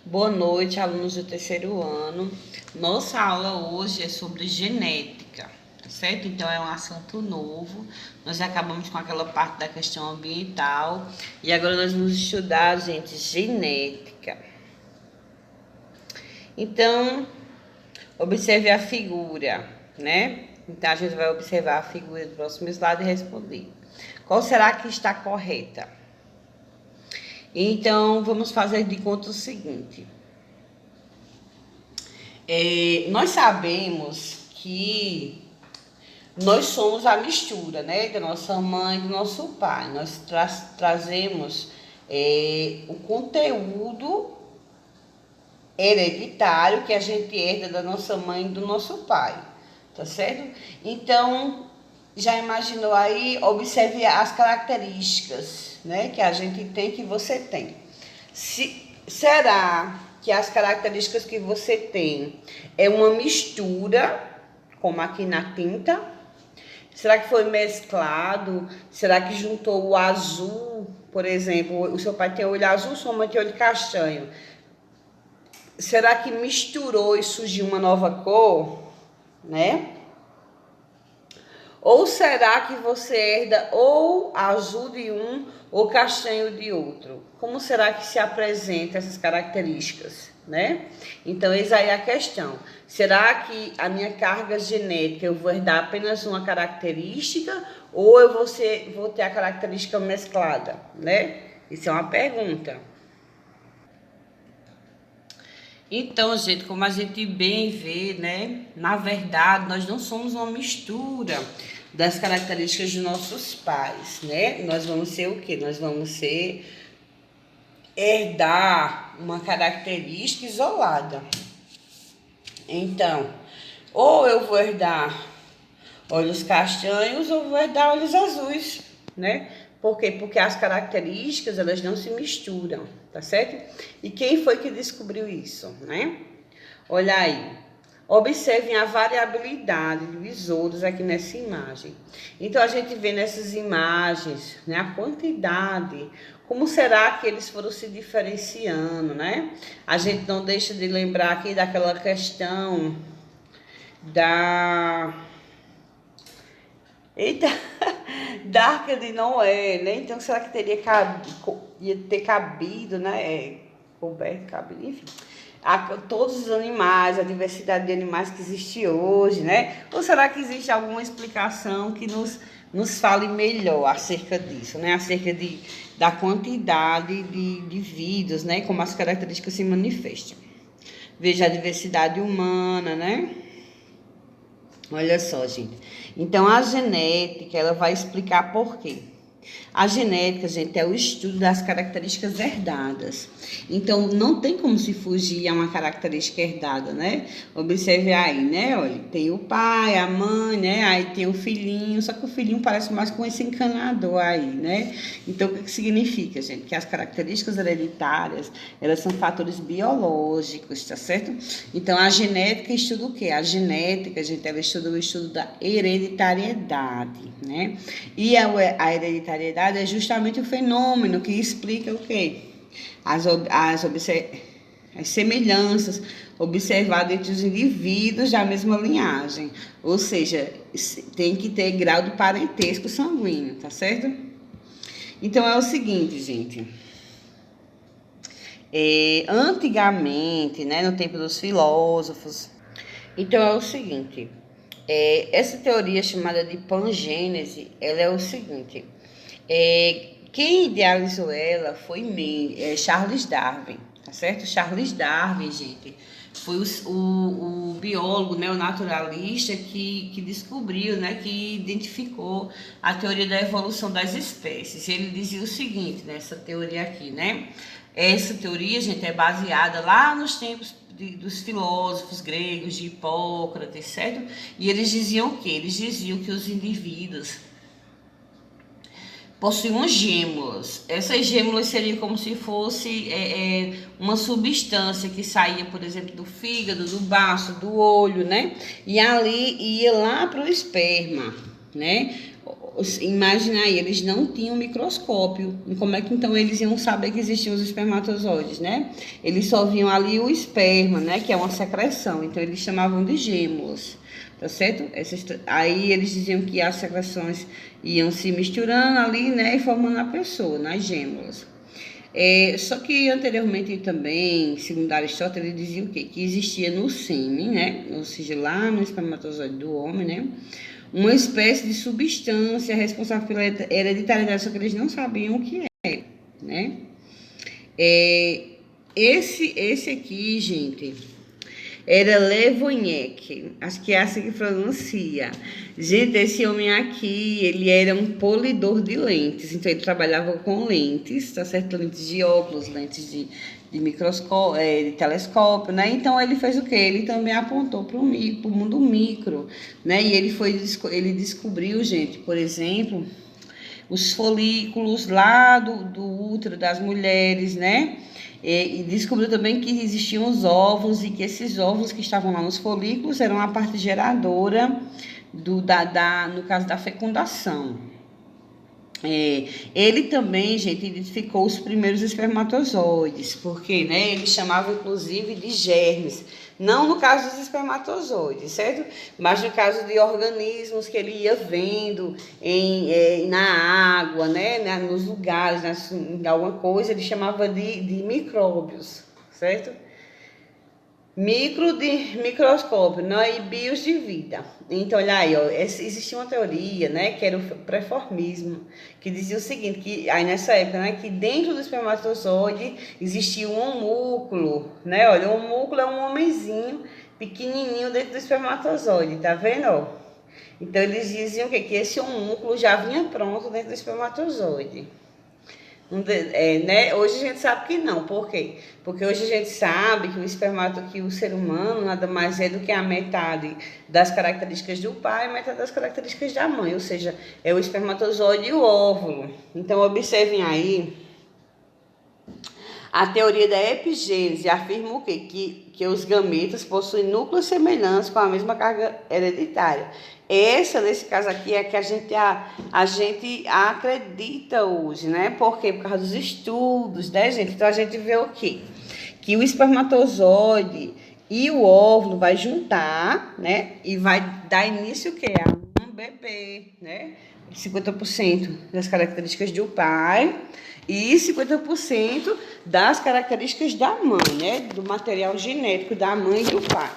Boa noite, alunos do terceiro ano. Nossa aula hoje é sobre genética, tá certo? Então é um assunto novo. Nós acabamos com aquela parte da questão ambiental e agora nós vamos estudar, gente, genética. Então, observe a figura, né? Então a gente vai observar a figura do próximo slide e responder. Qual será que está correta? Então, vamos fazer de conta o seguinte. Nós sabemos que nós somos a mistura, né? Da nossa mãe e do nosso pai. Nós trazemos o conteúdo hereditário que a gente herda da nossa mãe e do nosso pai, tá certo? Então, já imaginou aí? Observe as características, né, que a gente tem, que você tem. Será que as características que você tem é uma mistura, como aqui na tinta? Será que foi mesclado? Será que juntou o azul, por exemplo, o seu pai tem olho azul, sua mãe tem olho castanho? Será que misturou e surgiu uma nova cor, né? Ou será que você herda ou azul de um ou castanho de outro? Como será que se apresentam essas características, né? Então, eis aí a questão. Será que a minha carga genética eu vou herdar apenas uma característica ou eu vou ter a característica mesclada, né? Isso é uma pergunta. Então, gente, como a gente bem vê, né? Na verdade, nós não somos uma mistura das características dos nossos pais, né? Nós vamos ser o quê? Nós vamos herdar uma característica isolada. Então, ou eu vou herdar olhos castanhos ou vou herdar olhos azuis, né? Por quê? Porque as características, elas não se misturam, tá certo? E quem foi que descobriu isso, né? Olha aí. Observem a variabilidade de besouros aqui nessa imagem. Então, a gente vê nessas imagens, né, a quantidade, como será que eles foram se diferenciando, né? A gente não deixa de lembrar aqui daquela questão da... Eita! Da Arca de Noé, né? Então, será que ia ter cabido, né? Coberto, cabido, enfim. Todos os animais, a diversidade de animais que existe hoje, né? Ou será que existe alguma explicação que nos fale melhor acerca disso, né? Acerca da quantidade de vírus, né? Como as características se manifestam. Veja a diversidade humana, né? Olha só, gente. Então, a genética, ela vai explicar por quê. A genética, gente, é o estudo das características herdadas. Então, não tem como se fugir a uma característica herdada, né? Observe aí, né? Olha, tem o pai, a mãe, né? Aí tem o filhinho, só que o filhinho parece mais com esse encanador aí, né? Então, o que significa, gente? Que as características hereditárias, elas são fatores biológicos, tá certo? Então, a genética estuda o quê? A genética, gente, ela estuda o estudo da hereditariedade, né? E a hereditariedade é justamente o fenômeno que explica o quê? As semelhanças observadas entre os indivíduos da mesma linhagem. Ou seja, tem que ter grau de parentesco sanguíneo, tá certo? Então, é o seguinte, gente. Antigamente, né, no tempo dos filósofos, então é o seguinte... essa teoria chamada de pangênese, ela é o seguinte, quem idealizou ela foi Charles Darwin, tá certo? Charles Darwin, gente, foi o biólogo, né, o naturalista que descobriu, né, que identificou a teoria da evolução das espécies. Ele dizia o seguinte, nessa teoria aqui, né? Essa teoria, gente, é baseada lá nos tempos dos filósofos gregos, de Hipócrates, certo? E eles diziam o quê? Eles diziam que os indivíduos possuíam gêmulas. Essas gêmulas seriam como se fosse uma substância que saía, por exemplo, do fígado, do baço, do olho, né? E ali ia lá para o esperma, né? Imagina aí, eles não tinham microscópio. Como é que então eles iam saber que existiam os espermatozoides, né? Eles só viam ali o esperma, né? Que é uma secreção. Então eles chamavam de gêmulas, tá certo? Aí eles diziam que as secreções iam se misturando ali, né? E formando a pessoa, nas gêmulas. Só que anteriormente também, segundo Aristóteles, ele dizia o quê? Que existia no sêmen, né? Ou seja, lá no espermatozoide do homem, né? Uma espécie de substância responsável pela hereditariedade, só que eles não sabiam o que é, né? É, esse aqui, gente, era Levoniek, acho que é assim que pronuncia. Gente, esse homem aqui, ele era um polidor de lentes, então ele trabalhava com lentes, tá certo? Lentes de óculos, lentes de microscópio, de telescópio, né? Então ele fez o quê? Ele também apontou para o mundo micro, né? E ele descobriu, gente, por exemplo, os folículos lá do útero das mulheres, né? E descobriu também que existiam os óvulos e que esses óvulos que estavam lá nos folículos eram a parte geradora no caso da fecundação. Ele também, gente, identificou os primeiros espermatozoides, porque, né, ele chamava inclusive de germes, não no caso dos espermatozoides, certo? Mas no caso de organismos que ele ia vendo na água, né, nos lugares, em alguma coisa, ele chamava de micróbios, certo? Microscópio, né? E bios de vida. Então, olha aí, ó, existia uma teoria, né, que era o preformismo, que dizia o seguinte, que aí nessa época, né, que dentro do espermatozoide existia um homúnculo, né? Olha, o homúnculo é um homenzinho pequenininho dentro do espermatozoide, tá vendo, ó? Então, eles diziam que esse homúnculo já vinha pronto dentro do espermatozoide. Né? Hoje a gente sabe que não. Por quê? Porque hoje a gente sabe que o ser humano nada mais é do que a metade das características do pai e metade das características da mãe. Ou seja, é o espermatozoide e o óvulo. Então, observem aí. A teoria da epigênese afirma o quê? Que os gametas possuem núcleos semelhantes com a mesma carga hereditária. Essa, nesse caso aqui, é que a gente acredita hoje, né? Por quê? Por causa dos estudos, né, gente? Então, a gente vê o quê? Que o espermatozoide e o óvulo vai juntar, né? E vai dar início o quê? A um bebê, né? 50% das características do pai e 50% das características da mãe, né? Do material genético da mãe e do pai.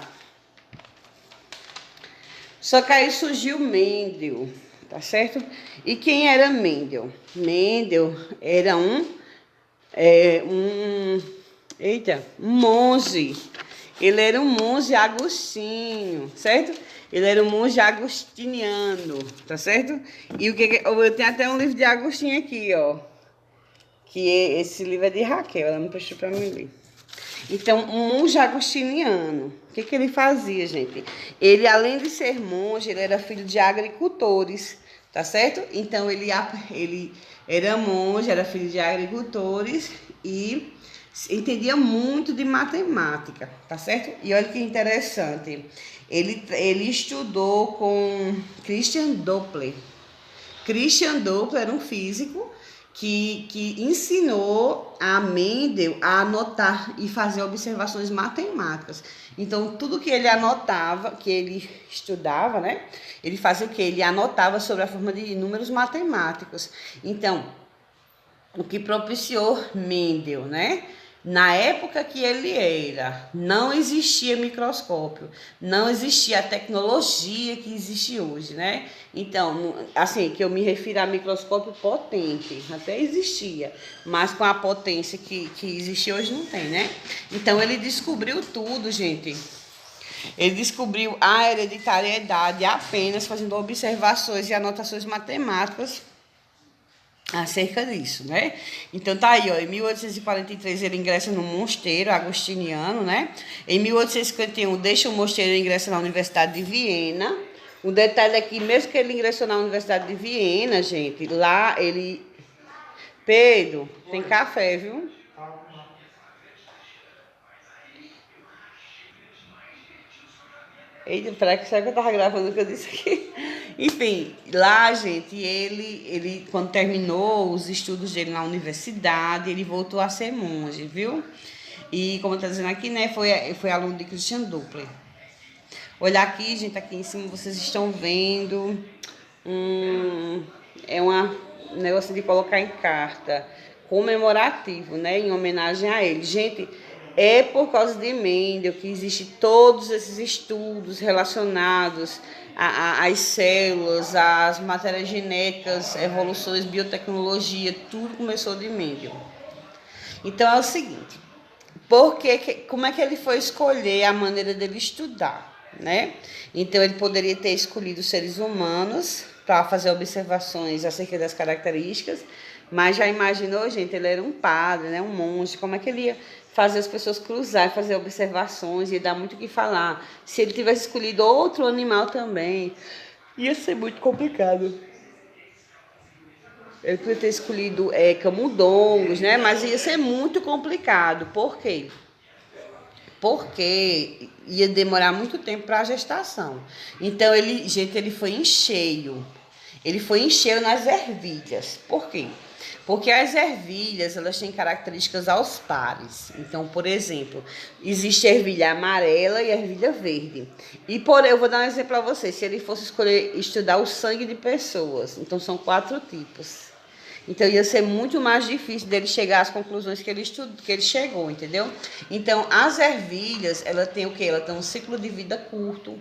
Só que aí surgiu Mendel, tá certo? E quem era Mendel? Mendel era um monge. Ele era um monge agostinho, certo? Ele era um monge agostiniano, tá certo? E eu tenho até um livro de Agostinho aqui, ó. Esse livro é de Raquel, ela me prestou para mim ler. Então, um monge agostiniano, o que ele fazia, gente? Ele, além de ser monge, ele era filho de agricultores, tá certo? Então, ele era monge, era filho de agricultores e entendia muito de matemática, tá certo? E olha que interessante, ele estudou com Christian Doppler. Christian Doppler era um físico que ensinou a Mendel a anotar e fazer observações matemáticas. Então, tudo que ele anotava, que ele estudava, né? Ele fazia o quê? Ele anotava sobre a forma de números matemáticos. Então, o que propiciou Mendel, né? Na época que ele era, não existia microscópio, não existia a tecnologia que existe hoje, né? Então, assim, que eu me refiro a microscópio potente, até existia, mas com a potência que existe hoje não tem, né? Então, ele descobriu tudo, gente. Ele descobriu a hereditariedade apenas fazendo observações e anotações matemáticas acerca disso, né? Então tá aí, ó, em 1843 ele ingressa no mosteiro agostiniano, né? Em 1851 deixa o mosteiro e ingressa na Universidade de Viena. O detalhe é que mesmo que ele ingressou na Universidade de Viena, gente, lá ele... Pedro, tem café, viu? Eita, será que eu tava gravando o que eu disse aqui? Enfim, lá, gente, ele quando terminou os estudos dele na universidade, ele voltou a ser monge, viu? E como está dizendo aqui, né, foi aluno de Christian Doppler. Olha aqui, gente, aqui em cima vocês estão vendo é um negócio de colocar em carta, comemorativo, né, em homenagem a ele. Gente, é por causa de Mendel que existem todos esses estudos relacionados às células, às matérias genéticas, evoluções, biotecnologia, tudo começou de Mendel. Então é o seguinte, como é que ele foi escolher a maneira dele estudar, né? Então ele poderia ter escolhido seres humanos para fazer observações acerca das características, mas já imaginou, gente, ele era um padre, né, um monge, como é que ele ia fazer as pessoas cruzar, fazer observações, ia dar muito o que falar. Se ele tivesse escolhido outro animal também, ia ser muito complicado. Ele podia ter escolhido camundongos, né? Mas ia ser muito complicado. Por quê? Porque ia demorar muito tempo para a gestação. Então, ele foi em cheio. Ele foi em cheio nas ervilhas. Por quê? Porque as ervilhas, elas têm características aos pares. Então, por exemplo, existe ervilha amarela e ervilha verde. Eu vou dar um exemplo para vocês. Se ele fosse escolher estudar o sangue de pessoas, então são 4 tipos. Então ia ser muito mais difícil dele chegar às conclusões que ele chegou, entendeu? Então as ervilhas, ela tem o quê? Ela tem um ciclo de vida curto,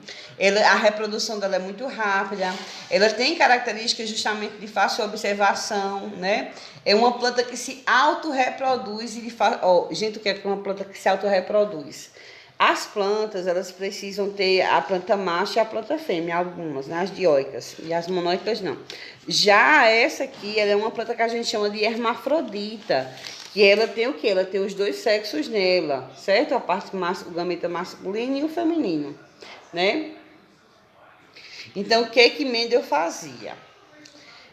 a reprodução dela é muito rápida, ela tem características justamente de fácil observação, né? É uma planta que se autorreproduz gente, o que é uma planta que se autorreproduz? As plantas, elas precisam ter a planta macho e a planta fêmea, algumas, né? As dioicas, e as monóicas não. Já essa aqui, ela é uma planta que a gente chama de hermafrodita, que ela tem o quê? Ela tem os 2 sexos nela, certo? A parte o gameta masculino e o feminino, né? Então, o que Mendel fazia?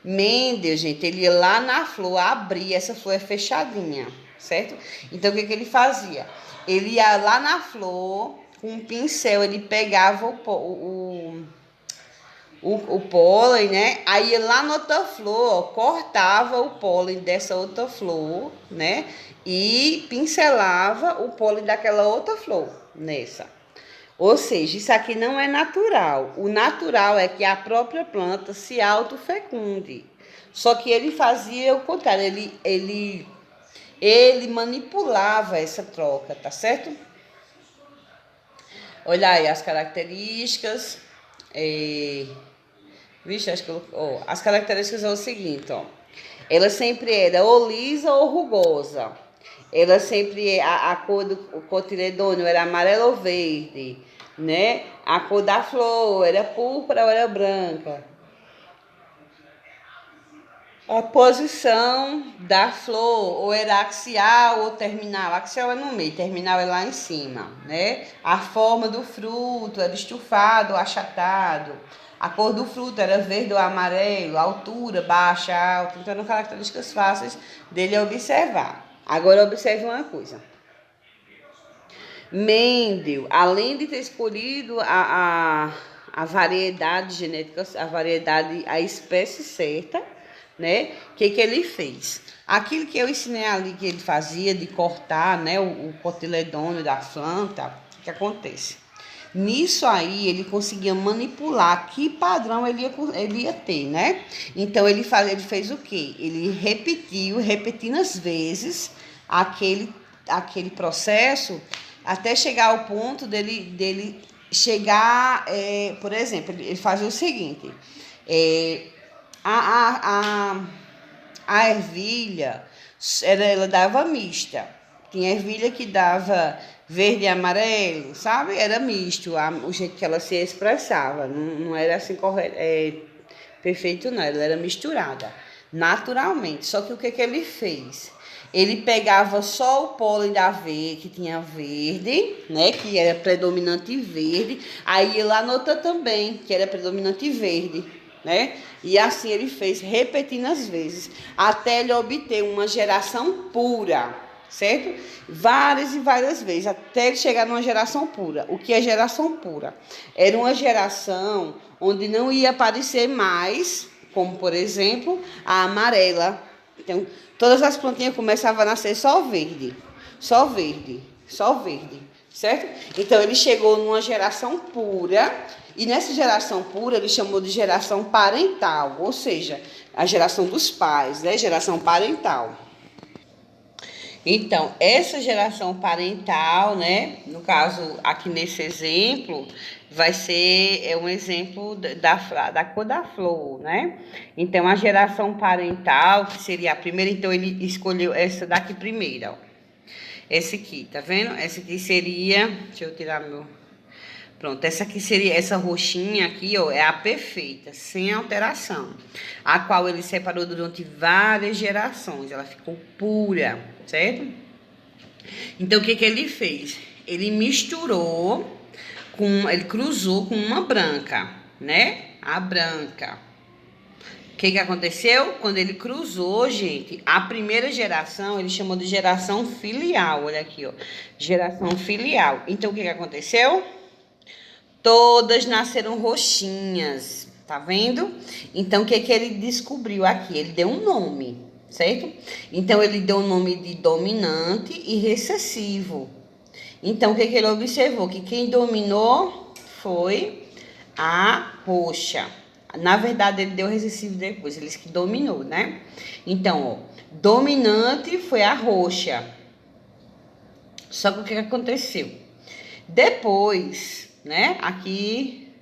Mendel, gente, ele ia lá na flor, abria, essa flor é fechadinha, certo? Então, o que ele fazia? Ele ia lá na flor, com um pincel, ele pegava o pólen, né? Aí ia lá na outra flor, ó, cortava o pólen dessa outra flor, né? E pincelava o pólen daquela outra flor nessa. Ou seja, isso aqui não é natural. O natural é que a própria planta se autofecunde. Só que ele fazia o contrário, ele manipulava essa troca, tá certo? Olha aí as características. Acho que as características são o seguinte, ó. Ela sempre era ou lisa ou rugosa. Ela sempre, a cor do cotiledônio era amarela ou verde, né? A cor da flor era púrpura ou era branca. A posição da flor, ou era axial ou terminal. Axial é no meio, terminal é lá em cima, né? A forma do fruto era estufado ou achatado. A cor do fruto era verde ou amarelo, altura, baixa, alta. Então, eram características fáceis dele observar. Agora, observe uma coisa. Mendel, além de ter escolhido a variedade genética, a espécie certa, né? O que ele fez? Aquilo que eu ensinei ali que ele fazia de cortar, né, o cotiledônio da planta, o que acontece? Nisso aí ele conseguia manipular que padrão ele ia ter, né? Então ele fez o quê? Ele repetindo as vezes aquele processo até chegar ao ponto dele chegar, por exemplo, ele fazia o seguinte, a ervilha, ela dava mista. Tinha ervilha que dava verde e amarelo, sabe? Era misto, o jeito que ela se expressava. Não era assim perfeito, não. Ela era misturada, naturalmente. Só que o que ele fez? Ele pegava só o pólen da aveia, que tinha verde, né? Que era predominante verde. Aí ia lá na outra também, que era predominante verde, né? E assim ele fez repetindo as vezes, até ele obter uma geração pura. certo? Várias e várias vezes, até ele chegar numa geração pura. O que é geração pura? Era uma geração onde não ia aparecer mais, como por exemplo, a amarela. Então, todas as plantinhas começavam a nascer só verde, só verde, só verde, certo? Então, ele chegou numa geração pura, e nessa geração pura ele chamou de geração parental, ou seja, a geração dos pais, né? Geração parental. Então, essa geração parental, né? No caso, aqui nesse exemplo, vai ser um exemplo da cor da flor, né? Então, a geração parental, que seria a primeira, então ele escolheu essa daqui primeira, ó. Essa aqui, tá vendo? Essa aqui seria, deixa eu tirar meu... Pronto, essa aqui seria, essa roxinha aqui, ó, é a perfeita, sem alteração, a qual ele separou durante várias gerações, ela ficou pura, certo? Então, o que que ele fez? Ele misturou ele cruzou com uma branca, né? A branca. O que que aconteceu? Quando ele cruzou, gente, a primeira geração, ele chamou de geração filial, olha aqui, ó, geração filial. Então, o que que aconteceu? Todas nasceram roxinhas, tá vendo? Então, o que que ele descobriu aqui? Ele deu um nome, certo? Então, ele deu o nome de dominante e recessivo. Então, o que que ele observou? Que quem dominou foi a roxa. Na verdade, ele deu recessivo depois, ele disse que dominou, né? Então, ó, dominante foi a roxa. Só que o que aconteceu? Depois, né? Aqui,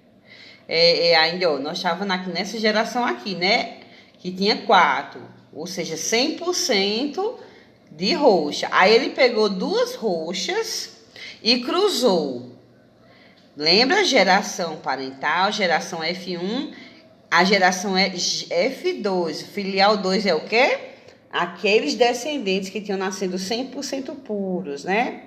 ainda, ó, nós estávamos aqui nessa geração aqui, né? Que tinha 4, ou seja, 100% de roxa. Aí ele pegou 2 roxas e cruzou. Lembra? Geração parental, geração F1, a geração F2, filial 2 é o quê? Aqueles descendentes que tinham nascido 100% puros, né?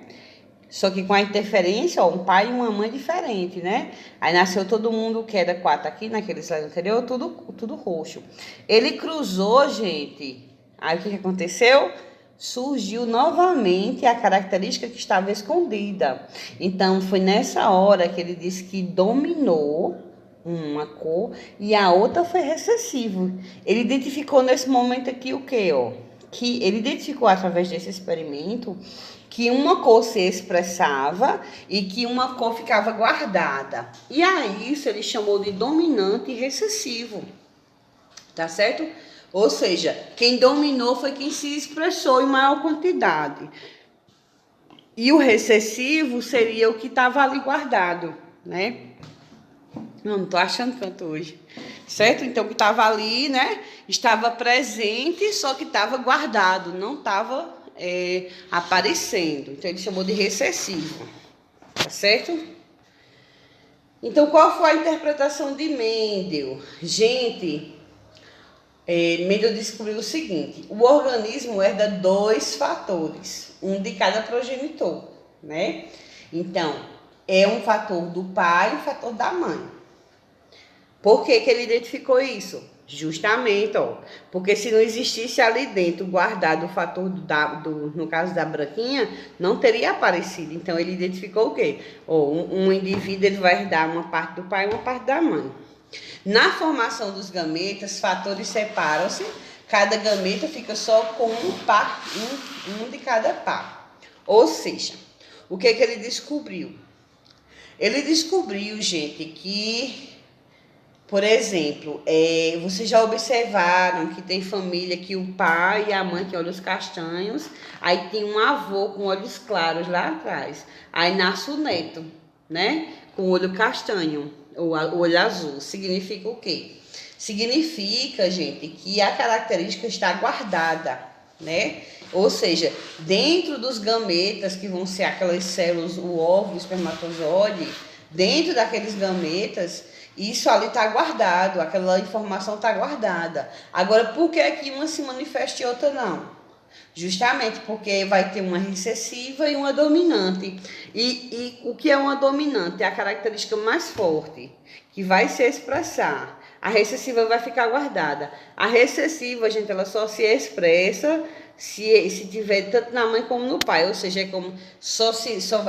Só que com a interferência, ó, um pai e uma mãe diferente, né? Aí nasceu todo mundo que era 4 aqui, naquele slide anterior, tudo roxo. Ele cruzou, gente. Aí o que aconteceu? Surgiu novamente a característica que estava escondida. Então, foi nessa hora que ele disse que dominou uma cor e a outra foi recessivo. Ele identificou nesse momento aqui o quê, ó? Que ele identificou através desse experimento que uma cor se expressava e que uma cor ficava guardada. E aí isso ele chamou de dominante e recessivo. Tá certo? Ou seja, quem dominou foi quem se expressou em maior quantidade. E o recessivo seria o que estava ali guardado, né? Não tô achando tanto hoje. Certo? Então, o que estava ali, né? Estava presente, só que estava guardado, não estava aparecendo. Então, ele chamou de recessivo. Tá certo? Então, qual foi a interpretação de Mendel? Gente, Mendel descobriu o seguinte: o organismo herda 2 fatores, um de cada progenitor, né? Então, é um fator do pai e um fator da mãe. Por que que ele identificou isso? Justamente, ó, porque se não existisse ali dentro guardado o fator no caso da branquinha, não teria aparecido. Então, ele identificou o quê? Um indivíduo ele vai herdar uma parte do pai e uma parte da mãe. Na formação dos gametas, fatores separam-se, cada gameta fica só com um de cada par. Ou seja, o que que ele descobriu? Ele descobriu, gente, que, por exemplo, vocês já observaram que tem família que o pai e a mãe têm olhos castanhos, aí tem um avô com olhos claros lá atrás, aí nasce o neto, né, com olho castanho, ou olho azul. Significa o quê? Significa, gente, que a característica está guardada, né? Ou seja, dentro dos gametas, que vão ser aquelas células, o óvulo, o espermatozoide, dentro daqueles gametas, isso ali está guardado, aquela informação está guardada. Agora, por que aqui uma se manifesta e outra não? Justamente porque vai ter uma recessiva e uma dominante. E o que é uma dominante? É a característica mais forte, que vai se expressar. a recessiva vai ficar guardada. A recessiva, gente, ela só se expressa se tiver tanto na mãe como no pai, ou seja, é como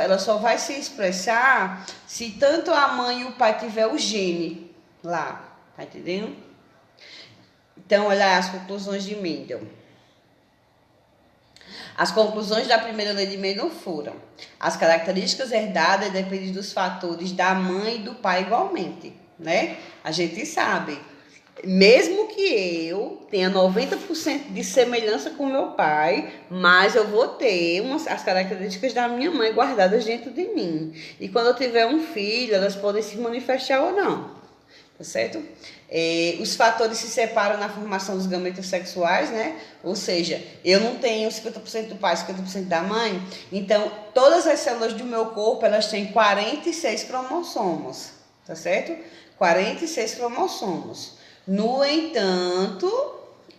ela só vai se expressar se tanto a mãe e o pai tiver o gene lá, tá entendendo? Então, olha as conclusões de Mendel. As conclusões da primeira lei de Mendel foram: as características herdadas dependem dos fatores da mãe e do pai igualmente, né? A gente sabe, mesmo que eu tenha 90% de semelhança com meu pai, mas eu vou ter as características da minha mãe guardadas dentro de mim. E quando eu tiver um filho, elas podem se manifestar ou não, tá certo? Os fatores se separam na formação dos gametas sexuais, né? Ou seja, eu não tenho 50% do pai, 50% da mãe, então todas as células do meu corpo, elas têm 46 cromossomos, tá certo? 46 cromossomos. No entanto,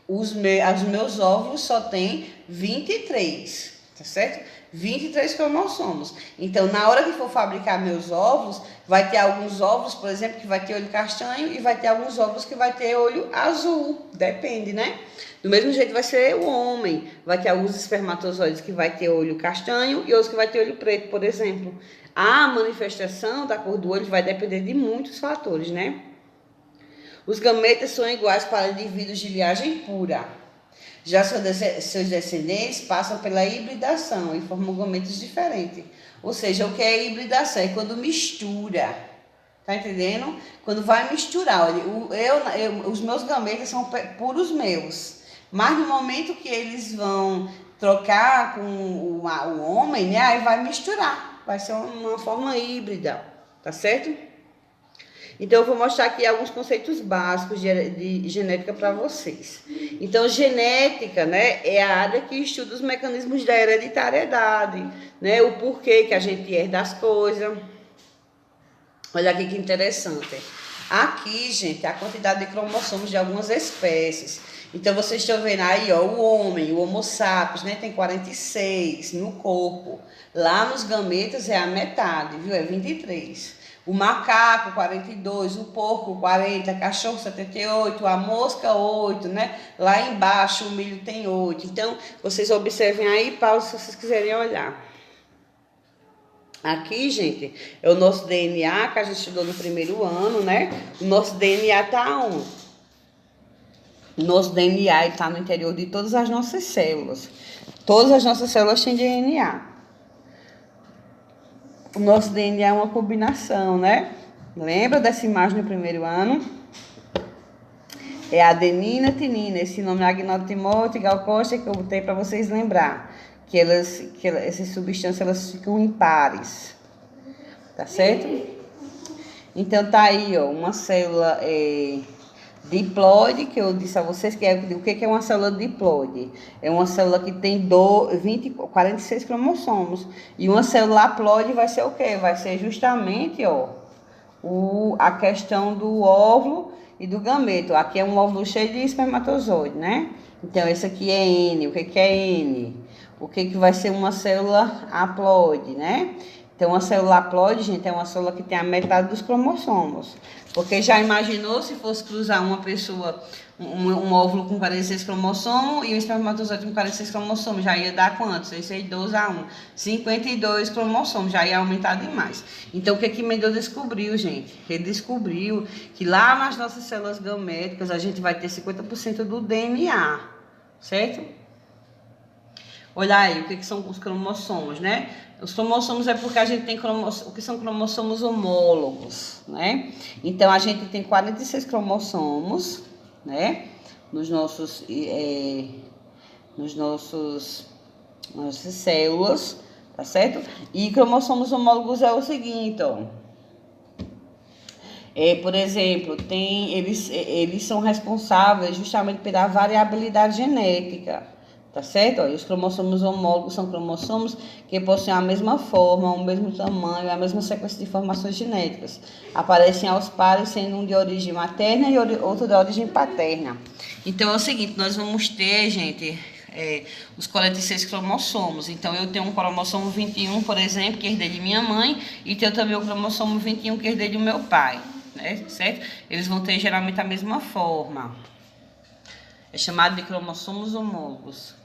os meus óvulos só têm 23, tá certo? 23 cromossomos. Então, na hora que for fabricar meus óvulos, vai ter alguns óvulos, por exemplo, que vai ter olho castanho e vai ter alguns óvulos que vai ter olho azul. Depende, né? Do mesmo jeito vai ser o homem. Vai ter alguns espermatozoides que vai ter olho castanho e outros que vai ter olho preto, por exemplo. A manifestação da cor do olho vai depender de muitos fatores, né? Os gametas são iguais para indivíduos de linhagem pura. Já seus descendentes passam pela hibridação e formam gametas diferentes. Ou seja, o que é hibridação? É quando mistura. Tá entendendo? Quando vai misturar. Olha, os meus gametas são puros meus. Mas no momento que eles vão trocar com o homem, né? Aí vai misturar. Vai ser uma forma híbrida. Tá certo? Então, eu vou mostrar aqui alguns conceitos básicos de genética para vocês. Então, genética, né, é a área que estuda os mecanismos da hereditariedade, né, o porquê que a gente herda as coisas. Olha aqui que interessante. Aqui, gente, a quantidade de cromossomos de algumas espécies. Então, vocês estão vendo aí, ó, o homem, o Homo sapiens, né, tem 46 no corpo. Lá nos gametas é a metade, viu? É 23. O macaco, 42, o porco, 40, cachorro, 78, a mosca, 8, né? Lá embaixo o milho tem 8. Então, vocês observem aí, Paulo, se vocês quiserem olhar. Aqui, gente, é o nosso DNA, que a gente estudou no primeiro ano, né? O nosso DNA tá onde? O nosso DNA está no interior de todas as nossas células. Todas as nossas células têm DNA. O nosso DNA é uma combinação, né? Lembra dessa imagem do primeiro ano? É adenina, timina. Esse nome é Agnaldo Timóteo e Gal Costa que eu botei para vocês lembrar. Essas substâncias elas ficam em pares. Tá certo? Então tá aí, ó, uma célula diploide, que eu disse a vocês o que é uma célula diploide. É uma célula que tem 46 cromossomos. E uma célula haploide vai ser o quê? Vai ser justamente, ó, a questão do óvulo e do gameto. Aqui é um óvulo cheio de espermatozoide, né? Então, esse aqui é N. O que é N? O que vai ser uma célula haploide, né? Então, uma célula haploide, gente, é uma célula que tem a metade dos cromossomos. Porque já imaginou se fosse cruzar uma pessoa, um óvulo com 46 cromossomos e um espermatozoide com 46 cromossomos, já ia dar quanto? 6, 6, 12 a 1. 52 cromossomos, já ia aumentar demais. Então, o que Mendel descobriu, gente? Ele descobriu que lá nas nossas células gaméticas, a gente vai ter 50% do DNA, certo? Olha aí, o que são os cromossomos, né? Os cromossomos é porque a gente tem o que são cromossomos homólogos, né? Então, a gente tem 46 cromossomos, né? Nossas células, tá certo? E cromossomos homólogos é o seguinte, ó. Por exemplo, eles são responsáveis justamente pela variabilidade genética. Tá certo? E os cromossomos homólogos são cromossomos que possuem a mesma forma, o mesmo tamanho, a mesma sequência de informações genéticas. Aparecem aos pares, sendo um de origem materna e outro de origem paterna. Então é o seguinte, nós vamos ter, gente, os 46 cromossomos. Então eu tenho um cromossomo 21, por exemplo, que herdei de minha mãe, e tenho também o cromossomo 21 que herdei do meu pai. certo? Eles vão ter geralmente a mesma forma. É chamado de cromossomos homólogos.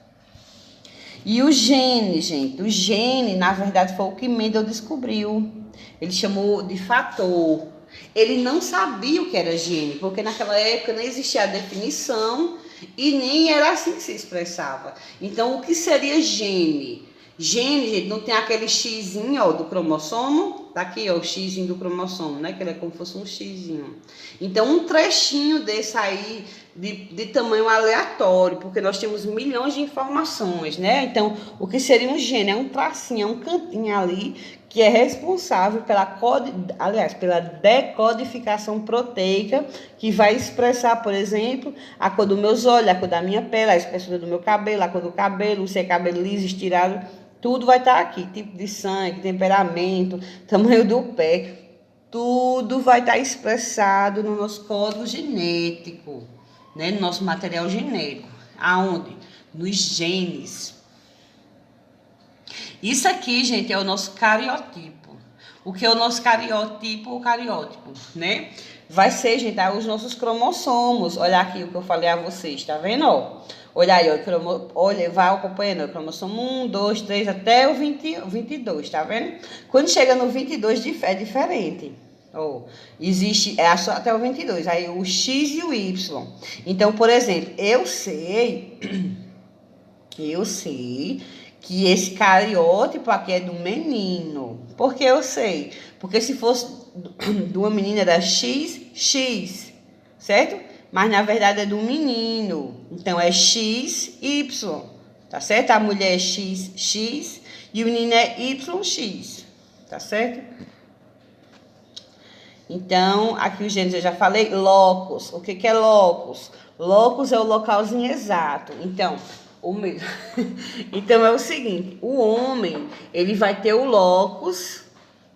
E o gene, gente, o gene, na verdade, foi o que Mendel descobriu. Ele chamou de fator. Ele não sabia o que era gene, porque naquela época não existia a definição e nem era assim que se expressava. Então, o que seria gene? Gene, gente, não tem aquele xizinho, ó, do cromossomo? Tá aqui, ó, o xizinho do cromossomo, né? Que ele é como se fosse um xizinho. Então, um trechinho desse aí, de tamanho aleatório, porque nós temos milhões de informações, né? Então, o que seria um gene? É um tracinho, é um cantinho ali, que é responsável pela decodificação proteica, que vai expressar, por exemplo, a cor dos meus olhos, a cor da minha pele, a espessura do meu cabelo, a cor do cabelo, se é cabelo liso, estirado, tudo vai estar aqui, tipo de sangue, temperamento, tamanho do pé, tudo vai estar expressado no nosso código genético, né? No nosso material genético. Aonde? Nos genes. Isso aqui, gente, é o nosso cariotipo. O que é o nosso cariotipo ou cariótipo, né? Vai ser, gente, os nossos cromossomos. Olha aqui o que eu falei a vocês, tá vendo? Ó, olha aí, ó, olha, vai acompanhando, o cromossomo 1, 2, 3, até o 22, tá vendo? Quando chega no 22 é diferente. Ó, existe, só até o 22, aí o X e o Y. Então, por exemplo, eu sei que esse cariótipo aqui é do menino. Por que eu sei? Porque se fosse de uma menina era XX, certo? Mas na verdade é do menino. Então é XY, tá certo? A mulher é XX e o menino é YX, tá certo? Então, aqui os genes eu já falei, locus. O que é locus? Locus é o localzinho exato. Então, então é o seguinte, o homem, ele vai ter o locus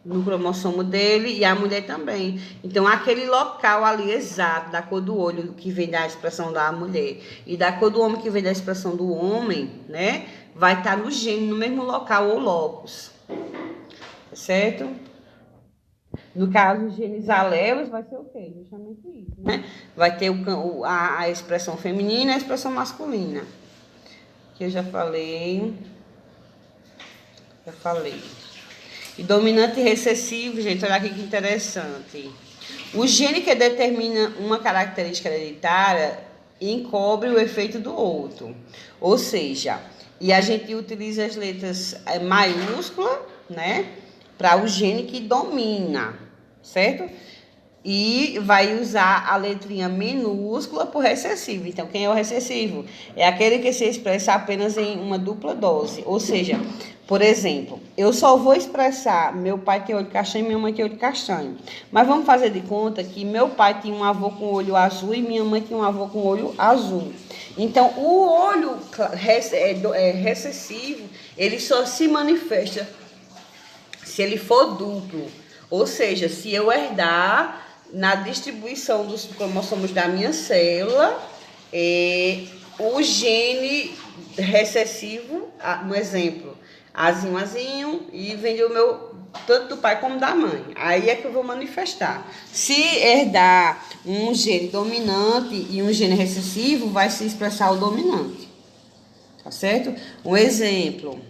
no cromossomo dele e a mulher também. Então, aquele local ali exato, da cor do olho que vem da expressão da mulher e da cor do homem que vem da expressão do homem, né? Vai estar no gene, no mesmo local ou locus. Certo? No caso, os genes alelos vai ser o quê? Justamente isso, né? Vai ter a expressão feminina e a expressão masculina. Que eu já falei. E dominante e recessivo, gente, olha aqui que interessante. O gene que determina uma característica hereditária encobre o efeito do outro. Ou seja, e a gente utiliza as letras maiúsculas, né? Para o gene que domina, certo? E vai usar a letrinha minúscula por recessivo. Então, quem é o recessivo? É aquele que se expressa apenas em uma dupla dose. Ou seja, por exemplo, eu só vou expressar meu pai tem olho castanho e minha mãe tem olho castanho. Mas vamos fazer de conta que meu pai tinha um avô com olho azul e minha mãe tinha um avô com olho azul. Então, o olho recessivo, ele só se manifesta se ele for duplo. Ou seja, se eu herdar na distribuição dos cromossomos da minha célula, o gene recessivo, um exemplo, azinho, e vem do meu, tanto do pai como da mãe. Aí é que eu vou manifestar. Se herdar um gene dominante e um gene recessivo, vai se expressar o dominante. Tá certo? Um exemplo.